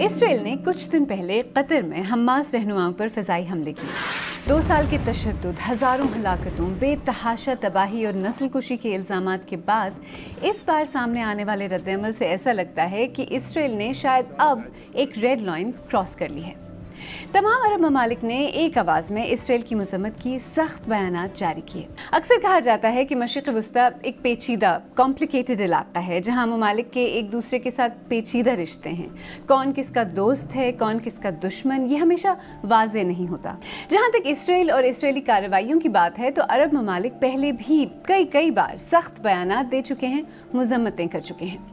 اسرائیل نے کچھ دن پہلے قطر میں حماس رہنماؤں پر فضائی حملے کیے۔ 2 سال کے تشدد، ہزاروں ہلاکتوں، بے تحاشا تباہی اور نسل کشی کے الزامات کے بعد اس بار سامنے آنے والے رد عمل سے ایسا لگتا ہے کہ اسرائیل نے شاید اب ایک ریڈ لائن کراس کر لی ہے۔ تمام عرب ممالک نے ایک آواز میں اسرائیل کی مذمت کی سخت بیانات جاری کیے۔ اکثر کہا جاتا ہے کہ مشرق وسطیٰ ایک پیچیدہ کمپلیکیٹڈ علاقہ ہے جہاں ممالک کے ایک دوسرے کے ساتھ پیچیدہ رشتے ہیں۔ کون کس کا دوست ہے، کون کس کا دشمن، یہ ہمیشہ واضح نہیں ہوتا۔ جہاں تک اسرائیل اور اسرائیلی کارروائیوں کی بات ہے تو عرب ممالک پہلے بھی کئی بار سخت بیانات دے چکے ہیں، مذمتیں کر چکے ہیں۔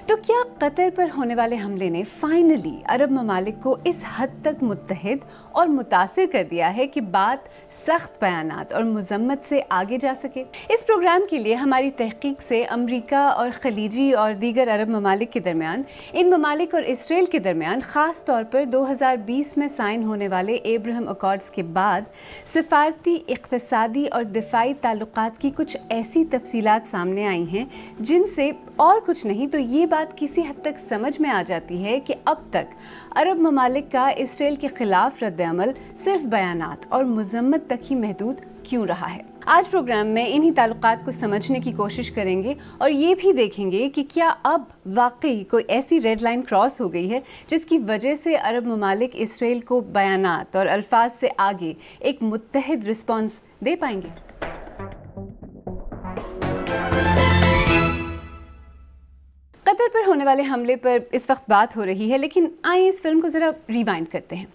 تو کیا قطر پر ہونے والے حملے نے فائنلی عرب ممالک کو اس حد تک متحد اور متاثر کر دیا ہے کہ بات سخت بیانات اور مذمت سے آگے جا سکے؟ اس پروگرام کے لیے ہماری تحقیق سے امریکہ اور خلیجی اور دیگر عرب ممالک کے درمیان، ان ممالک اور اسرائیل کے درمیان خاص طور پر 2020 میں سائن ہونے والے ایبراہم اکارڈز کے بعد سفارتی، اقتصادی اور دفاعی تعلقات کی کچھ ایسی تفصیلات سامنے آئی ہیں جن سے اور کچھ نہیں تو یہ بات کسی حد تک سمجھ میں آ جاتی ہے کہ اب تک عرب ممالک کا اسرائیل کے خلاف رد عمل صرف بیانات اور مذمت تک ہی محدود کیوں رہا ہے۔ آج پروگرام میں انہی تعلقات کو سمجھنے کی کوشش کریں گے اور یہ بھی دیکھیں گے کہ کیا اب واقعی کوئی ایسی ریڈ لائن کراس ہو گئی ہے جس کی وجہ سے عرب ممالک اسرائیل کو بیانات اور الفاظ سے آگے ایک متحد رسپانس دے پائیں گے۔ قطر پر ہونے والے حملے پر اس وقت بات ہو رہی ہے، لیکن آئیں اس فلم کو ذرا ریوائنڈ کرتے ہیں۔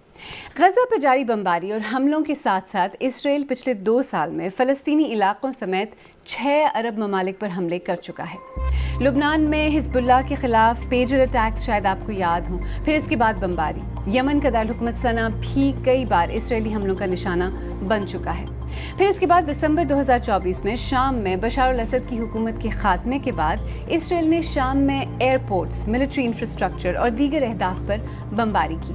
غزہ پر جاری بمباری اور حملوں کے ساتھ ساتھ اسرائیل پچھلے 2 سال میں فلسطینی علاقوں سمیت 6 عرب ممالک پر حملے کر چکا ہے۔ لبنان میں حزب اللہ کے خلاف پیجر اٹیکس شاید آپ کو یاد ہوں، پھر اس کے بعد بمباری۔ یمن کا دارالحکومت صنعا بھی کئی بار اسرائیلی حملوں کا نشانہ بن چکا ہے۔ پھر اس کے بعد دسمبر 2024 میں شام میں بشار الاسد کی حکومت کے خاتمے کے بعد اسرائیل نے شام میں ایئرپورٹس، ملٹری انفراسٹرکچر اور دیگر اہداف پر بمباری کی۔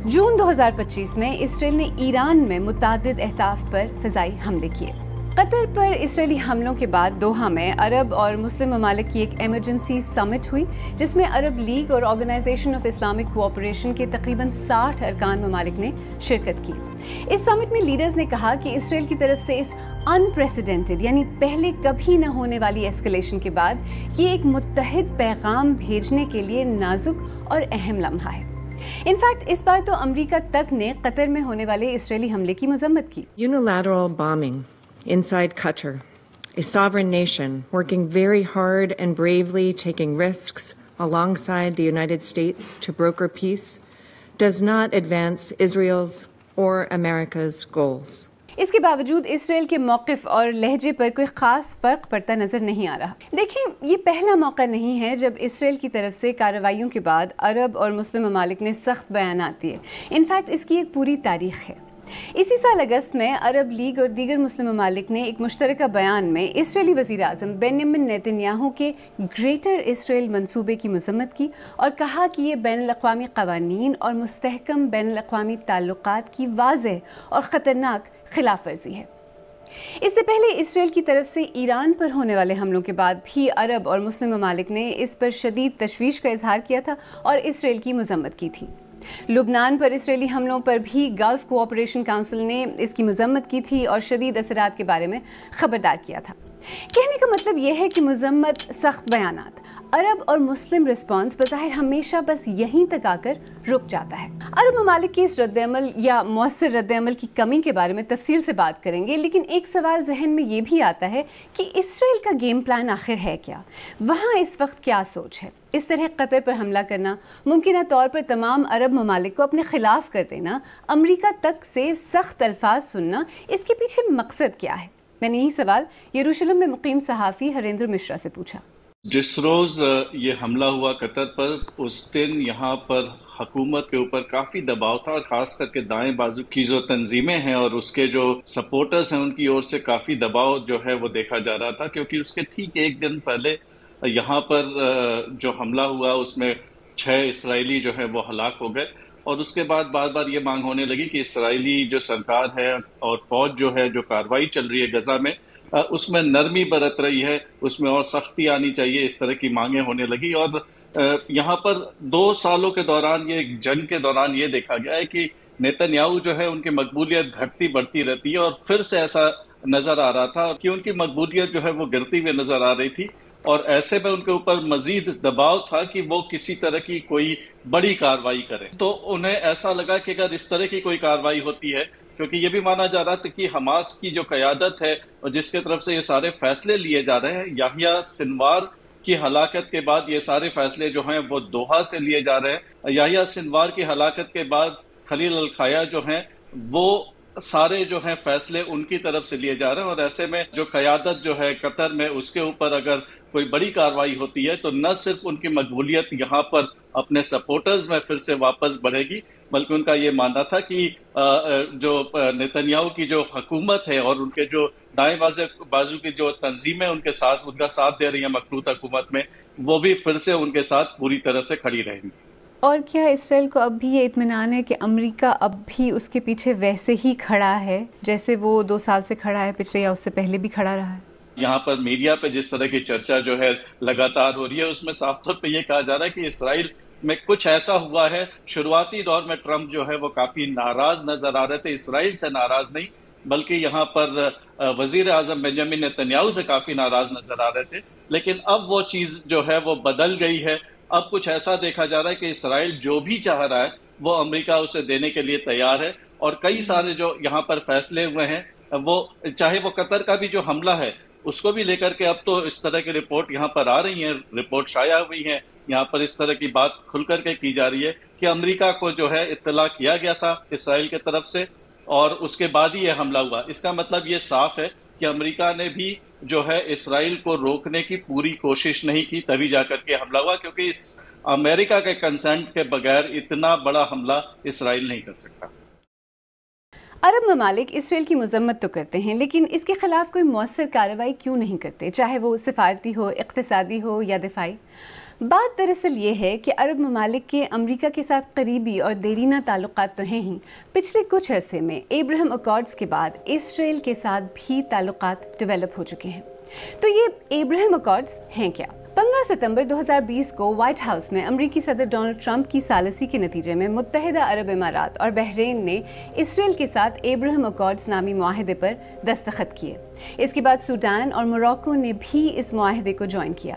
جون 2025 میں اسرائیل نے ایران میں متعدد اہداف پر فضائی حملے کیے۔ قطر پر اسرائیلی حملوں کے بعد دوحہ میں عرب اور مسلم ممالک کی ایک ایمرجنسی سمٹ ہوئی جس میں عرب لیگ اور آرگنائزیشن آف اسلامک کوآپریشن کے تقریباً 60 ارکان ممالک نے شرکت کی۔ اس سمٹ میں لیڈرز نے کہا کہ اسرائیل کی طرف سے اس انپریسیڈنٹڈ یعنی پہلے کبھی نہ ہونے والی ایسکلیشن کے بعد یہ ایک متحد پیغام بھیجنے کے لیے نازک اور اہم لمحہ ہے۔ انفیکٹ اس بار تو امریکہ تک نے قطر میں ہونے والے اسرائیلی حملے کی مذمت کی۔ Unilateral bombing inside Qatar, a sovereign nation working very hard and bravely taking risks alongside the United States to broker peace, does not advance Israel's or America's goals. اس کے باوجود اسرائیل کے موقف اور لہجے پر کوئی خاص فرق پڑتا نظر نہیں آ رہا۔ دیکھیں، یہ پہلا موقع نہیں ہے جب اسرائیل کی طرف سے کارروائیوں کے بعد عرب اور مسلم ممالک نے سخت بیانات دیے۔ انفیکٹ اس کی ایک پوری تاریخ ہے۔ اسی سال اگست میں عرب لیگ اور دیگر مسلم ممالک نے ایک مشترکہ بیان میں اسرائیلی وزیر اعظم بنیامن نیتن یاہو کے گریٹر اسرائیل منصوبے کی مذمت کی اور کہا کہ یہ بین الاقوامی قوانین اور مستحکم بین الاقوامی تعلقات کی واضح اور خطرناک خلاف ورزی ہے۔ اس سے پہلے اسرائیل کی طرف سے ایران پر ہونے والے حملوں کے بعد بھی عرب اور مسلم ممالک نے اس پر شدید تشویش کا اظہار کیا تھا اور اسرائیل کی مذمت کی تھی۔ لبنان پر اسرائیلی حملوں پر بھی گلف کوآپریشن کونسل نے اس کی مذمت کی تھی اور شدید اثرات کے بارے میں خبردار کیا تھا۔ کہنے کا مطلب یہ ہے کہ مذمت، سخت بیانات، عرب اور مسلم رسپانس بظاہر ہمیشہ بس یہیں تک آ کر رک جاتا ہے۔ عرب ممالک کے اس رد عمل یا مؤثر رد عمل کی کمی کے بارے میں تفصیل سے بات کریں گے، لیکن ایک سوال ذہن میں یہ بھی آتا ہے کہ اسرائیل کا گیم پلان آخر ہے کیا؟ وہاں اس وقت کیا سوچ ہے؟ اس طرح قطر پر حملہ کرنا، ممکنہ طور پر تمام عرب ممالک کو اپنے خلاف کر دینا، امریکہ تک سے سخت الفاظ سننا، اس کے پیچھے مقصد کیا ہے؟ میں نے یہی سوال یروشلم میں مقیم صحافی ہریندر مشرا سے پوچھا۔ جس روز یہ حملہ ہوا قطر پر، اس دن یہاں پر حکومت کے اوپر کافی دباؤ تھا، اور خاص کر کے دائیں بازو کی جو تنظیمیں ہیں اور اس کے جو سپورٹرز ہیں ان کی اور سے کافی دباؤ جو ہے وہ دیکھا جا رہا تھا، کیونکہ اس کے ٹھیک ایک دن پہلے یہاں پر جو حملہ ہوا اس میں 6 اسرائیلی جو ہے وہ ہلاک ہو گئے، اور اس کے بعد بار بار یہ مانگ ہونے لگی کہ اسرائیلی جو سرکار ہے اور فوج جو ہے جو کارروائی چل رہی ہے غزہ میں، اس میں نرمی برت رہی ہے، اس میں اور سختی آنی چاہیے، اس طرح کی مانگیں ہونے لگی۔ اور یہاں پر 2 سالوں کے دوران، یہ جنگ کے دوران یہ دیکھا گیا ہے کہ نیتن جو ہے ان کی مقبولیت گھٹتی بڑھتی رہتی ہے، اور پھر سے ایسا نظر آ رہا تھا کہ ان کی مقبولیت جو ہے وہ گرتی ہوئی نظر آ رہی تھی، اور ایسے میں ان کے اوپر مزید دباؤ تھا کہ وہ کسی طرح کی کوئی بڑی کارروائی کریں. تو انہیں ایسا لگا کہ اگر اس طرح کی کوئی کارروائی ہوتی ہے، کیونکہ یہ بھی مانا جا رہا تھا کہ حماس کی جو قیادت ہے اور جس کی طرف سے یہ سارے فیصلے لیے جا رہے ہیں، یحییٰ سنوار کی ہلاکت کے بعد یہ سارے فیصلے جو ہیں وہ دوحہ سے لیے جا رہے ہیں. یحییٰ سنوار کی ہلاکت کے بعد خلیل القیا جو ہیں وہ سارے جو ہیں فیصلے ان کی طرف سے لیے جا رہے ہیں، اور ایسے میں جو قیادت جو ہے قطر میں، اس کے اوپر اگر کوئی بڑی کارروائی ہوتی ہے تو نہ صرف ان کی مقبولیت یہاں پر اپنے سپورٹرز میں پھر سے واپس بڑھے گی، بلکہ ان کا یہ ماننا تھا کہ جو نیتن کی جو حکومت ہے اور ان کے جو دائیں بازو کی جو تنظیمیں ان کا ساتھ دے رہی ہیں مخلوط حکومت میں، وہ بھی پھر سے ان کے ساتھ پوری طرح سے کھڑی رہیں گی. اور کیا اسرائیل کو اب بھی یہ اطمینان ہے کہ امریکہ اب بھی اس کے پیچھے ویسے ہی کھڑا ہے جیسے وہ 2 سال سے کھڑا ہے پچھلے، یا اس سے پہلے بھی کھڑا رہا ہے؟ یہاں پر میڈیا پہ جس طرح کی چرچا جو ہے لگاتار ہو رہی ہے، اس میں صاف طور پہ یہ کہا جا رہا ہے کہ اسرائیل میں کچھ ایسا ہوا ہے. شروعاتی دور میں ٹرمپ جو ہے وہ کافی ناراض نظر آ رہے تھے، اسرائیل سے ناراض نہیں بلکہ یہاں پر وزیر اعظم بنیامین نیتن سے کافی ناراض نظر آ رہے تھے، لیکن اب وہ چیز جو ہے وہ بدل گئی ہے. اب کچھ ایسا دیکھا جا رہا ہے کہ اسرائیل جو بھی چاہ رہا ہے وہ امریکہ اسے دینے کے لیے تیار ہے، اور کئی سارے جو یہاں پر فیصلے ہوئے ہیں، وہ چاہے وہ قطر کا بھی جو حملہ ہے اس کو بھی لے کر کے اب تو اس طرح کی رپورٹ یہاں پر آ رہی ہیں، رپورٹ شائع ہوئی ہیں، یہاں پر اس طرح کی بات کھل کر کے کی جا رہی ہے کہ امریکہ کو جو ہے اطلاع کیا گیا تھا اسرائیل کی طرف سے، اور اس کے بعد ہی یہ حملہ ہوا. اس کا مطلب یہ صاف ہے کہ امریکہ نے بھی جو ہے اسرائیل کو روکنے کی پوری کوشش نہیں کی، تبھی جا کر کے حملہ ہوا، کیونکہ اس امریکہ کے کنسنٹ کے بغیر اتنا بڑا حملہ اسرائیل نہیں کر سکتا. عرب ممالک اسرائیل کی مذمت تو کرتے ہیں، لیکن اس کے خلاف کوئی مؤثر کارروائی کیوں نہیں کرتے، چاہے وہ سفارتی ہو، اقتصادی ہو یا دفاعی؟ بات دراصل یہ ہے کہ عرب ممالک کے امریکہ کے ساتھ قریبی اور دیرینہ تعلقات تو ہیں ہی، پچھلے کچھ عرصے میں ایبراہم اکارڈز کے بعد اسرائیل کے ساتھ بھی تعلقات ڈیولپ ہو چکے ہیں. تو یہ ایبراہم اکارڈز ہیں کیا؟ 15 ستمبر 2020 کو وائٹ ہاؤس میں امریکی صدر ڈونلڈ ٹرمپ کی ثالثی کے نتیجے میں متحدہ عرب امارات اور بحرین نے اسرائیل کے ساتھ ایبراہم اکارڈز نامی معاہدے پر دستخط کیے. اس کے بعد سوڈان اور موراکو نے بھی اس معاہدے کو جوائن کیا.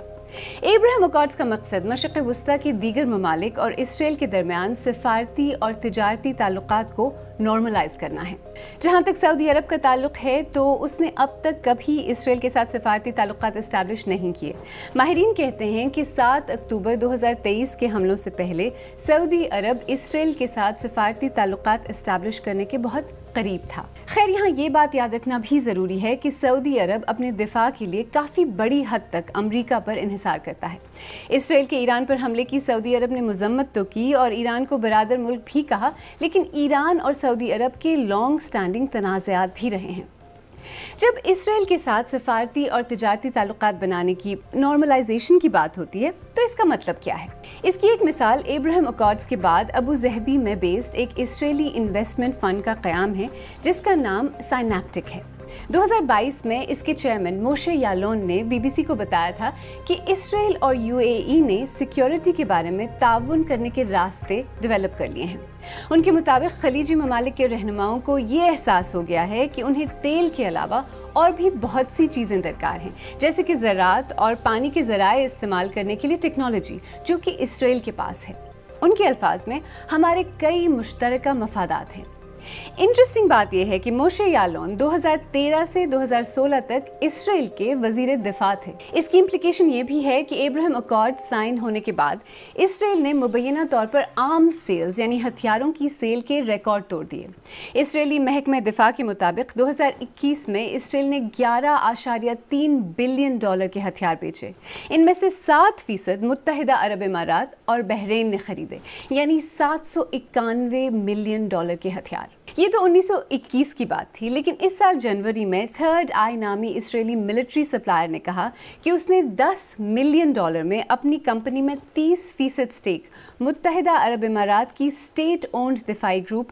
ایبراہم اکارڈز کا مقصد مشرق وسطیٰ کے دیگر ممالک اور اسرائیل کے درمیان سفارتی اور تجارتی تعلقات کو نارملائز کرنا ہے. جہاں تک سعودی عرب کا تعلق ہے تو اس نے اب تک کبھی اسرائیل کے ساتھ سفارتی تعلقات اسٹیبلش نہیں کیے. ماہرین کہتے ہیں کہ 7 اکتوبر 2023 کے حملوں سے پہلے سعودی عرب اسرائیل کے ساتھ سفارتی تعلقات اسٹیبلش کرنے کے بہت قریب تھا. خیر، یہاں یہ بات یاد رکھنا بھی ضروری ہے کہ سعودی عرب اپنے دفاع کے لیے کافی بڑی حد تک امریکہ پر انحصار کرتا ہے. اسرائیل کے ایران پر حملے کی سعودی عرب نے مذمت تو کی اور ایران کو برادر ملک بھی کہا، لیکن ایران اور سعودی عرب کے لانگ سٹینڈنگ تنازعات بھی رہے ہیں. جب اسرائیل کے ساتھ سفارتی اور تجارتی تعلقات بنانے کی نارملائزیشن کی بات ہوتی ہے تو اس کا مطلب کیا ہے؟ اس کی ایک مثال ایبراہم اکارڈز کے بعد ابو ظہبی میں بیسڈ ایک اسرائیلی انویسٹمنٹ فنڈ کا قیام ہے جس کا نام سائنیپٹک ہے. 2022 میں اس کے چیئرمین موشے یالون نے بی بی سی کو بتایا تھا کہ اسرائیل اور یو اے ای نے سیکیورٹی کے بارے میں تعاون کرنے کے راستے ڈیولپ کر لیے ہیں. ان کے مطابق خلیجی ممالک کے رہنماؤں کو یہ احساس ہو گیا ہے کہ انہیں تیل کے علاوہ اور بھی بہت سی چیزیں درکار ہیں، جیسے کہ زراعت اور پانی کے ذرائع استعمال کرنے کے لیے ٹیکنالوجی، جو کہ اسرائیل کے پاس ہے. ان کے الفاظ میں ہمارے کئی مشترکہ مفادات ہیں. انٹرسٹنگ بات یہ ہے کہ موشے یالون 2013 سے 2016 تک اسرائیل کے وزیر دفاع تھے. اس کی امپلیکیشن یہ بھی ہے کہ ایبراہم اکارڈ سائن ہونے کے بعد اسرائیل نے مبینہ طور پر عام سیلز یعنی ہتھیاروں کی سیل کے ریکارڈ توڑ دیے. اسرائیلی محکمہ دفاع کے مطابق 2021 میں اسرائیل نے $11.3 بلین کے ہتھیار بیچے. ان میں سے 7% متحدہ عرب امارات اور بحرین نے خریدے، یعنی $791 ملین کے ہتھیار. یہ تو 1921 کی بات تھی، لیکن اس سال جنوری میں تھرڈ آئی نامی اسرائیلی ملٹری سپلائر نے کہا کہ اس نے $10 ملین میں اپنی کمپنی میں 30% سٹیک متحدہ عرب امارات کی اسٹیٹ اونڈ دفاعی گروپ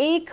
$1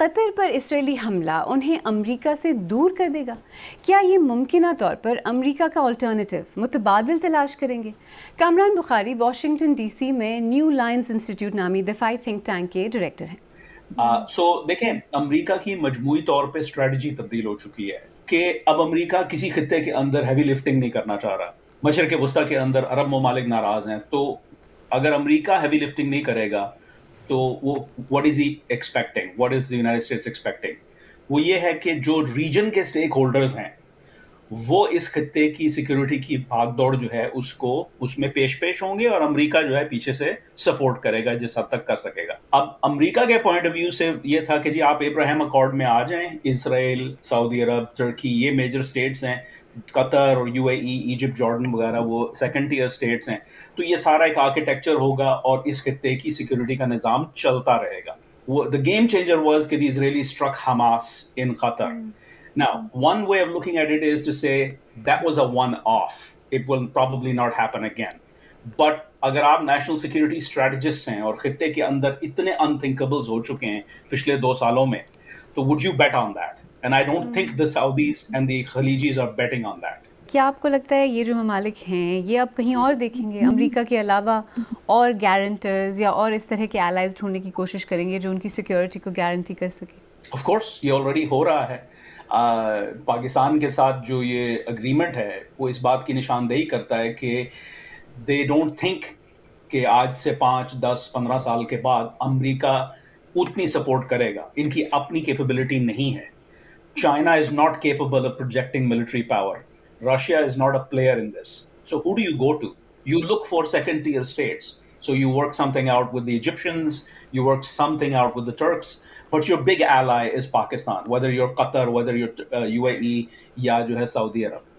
قطر پر اسرائیلی حملہ انہیں امریکہ سے دور کر دے گا؟ کیا یہ ممکنہ طور پر امریکہ کا آلٹرنیٹیو متبادل تلاش کریں گے؟ کامران بخاری واشنگٹن ڈی سی میں نیو لائنز انسٹیٹیوٹ نامی دفاعی تھنک ٹینک کے ڈائریکٹر ہیں۔ دیکھیں، امریکہ کی مجموعی طور پہ اسٹریٹجی تبدیل ہو چکی ہے کہ اب امریکہ کسی خطے کے اندر ہیوی لفٹنگ نہیں کرنا چاہ رہا۔ مشرق وسطیٰ کے اندر عرب ممالک ناراض ہیں، تو اگر امریکہ ہیوی لفٹنگ نہیں کرے گا تو وہ what is he expecting? What is the United States expecting? وہ یہ ہے کہ جو ریجن کے سٹیک ہولڈرز ہیں وہ اس خطے کی سیکیورٹی کی بھاگ دوڑ جو ہے اس میں پیش ہوں گے، اور امریکہ جو ہے پیچھے سے سپورٹ کرے گا جس حد تک کر سکے گا۔ اب امریکہ کے پوائنٹ آف ویو سے یہ تھا کہ جی آپ ابراہیم اکارڈ میں آ جائیں، اسرائیل، سعودی عرب، ترکی، یہ میجر سٹیٹس ہیں، قطر اور UAE، ایجپٹ، جارڈن وغیرہ وہ سیکنڈ ٹیئر سٹیٹس ہیں، تو یہ سارا ایک آرکیٹیکچر ہوگا اور اس خطے کی سیکیورٹی کا نظام چلتا رہے گا۔ The game changer was that the Israelis struck Hamas in Qatar. Now, one way of looking at it is to say that was a one-off. It will probably not happen again. But اگر آپ national security strategist ہیں اور خطے کے اندر اتنے unthinkables ہو چکے ہیں پچھلے 2 سالوں میں، تو would you bet on that? And I don't think the Saudis and the Khalijis are betting on that. کیا آپ کو لگتا ہے یہ جو ممالک ہیں یہ آپ کہیں اور دیکھیں گے، امریکہ کے علاوہ اور گارنٹرز یا اور اس طرح کے allies ڈھونڈنے کی کوشش کریں گے جو ان کی سیکیورٹی کو گارنٹی کر سکے؟ Of course, یہ آلریڈی ہو رہا ہے۔ پاکستان کے ساتھ جو یہ اگریمنٹ ہے وہ اس بات کی نشاندہی کرتا ہے کہ they don't think کہ آج سے 5, 10, 15 سال کے بعد امریکہ اتنی سپورٹ کرے گا۔ ان کی اپنی کیپیبلٹی نہیں ہے۔ China is not capable of projecting military power. Russia is not a player in this. So who do you go to? You look for second tier states. So you work something out with the Egyptians, you work something out with the Turks, but your big ally is Pakistan, whether you're Qatar, whether you're UAE یا جو ہے سعودی عرب۔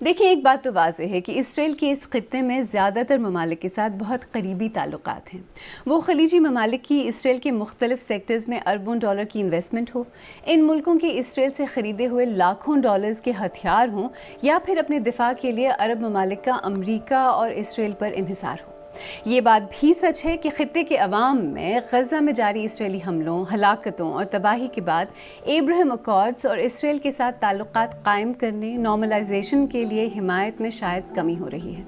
دیکھیں، ایک بات تو واضح ہے کہ اسرائیل کے اس خطے میں زیادہ تر ممالک کے ساتھ بہت قریبی تعلقات ہیں۔ وہ خلیجی ممالک کی اسرائیل کے مختلف سیکٹرز میں اربوں ڈالر کی انویسٹمنٹ ہو، ان ملکوں کے اسرائیل سے خریدے ہوئے لاکھوں ڈالرز کے ہتھیار ہوں، یا پھر اپنے دفاع کے لیے عرب ممالک کا امریکہ اور اسرائیل پر انحصار ہو۔ یہ بات بھی سچ ہے کہ خطے کے عوام میں غزہ میں جاری اسرائیلی حملوں، ہلاکتوں اور تباہی کے بعد ابراہیم اکارڈز اور اسرائیل کے ساتھ تعلقات قائم کرنے، نارملائزیشن کے لیے حمایت میں شاید کمی ہو رہی ہے۔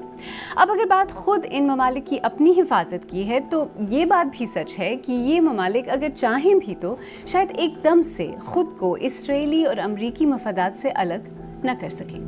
اب اگر بات خود ان ممالک کی اپنی حفاظت کی ہے تو یہ بات بھی سچ ہے کہ یہ ممالک اگر چاہیں بھی تو شاید ایک دم سے خود کو اسرائیلی اور امریکی مفادات سے الگ نہ کر سکیں۔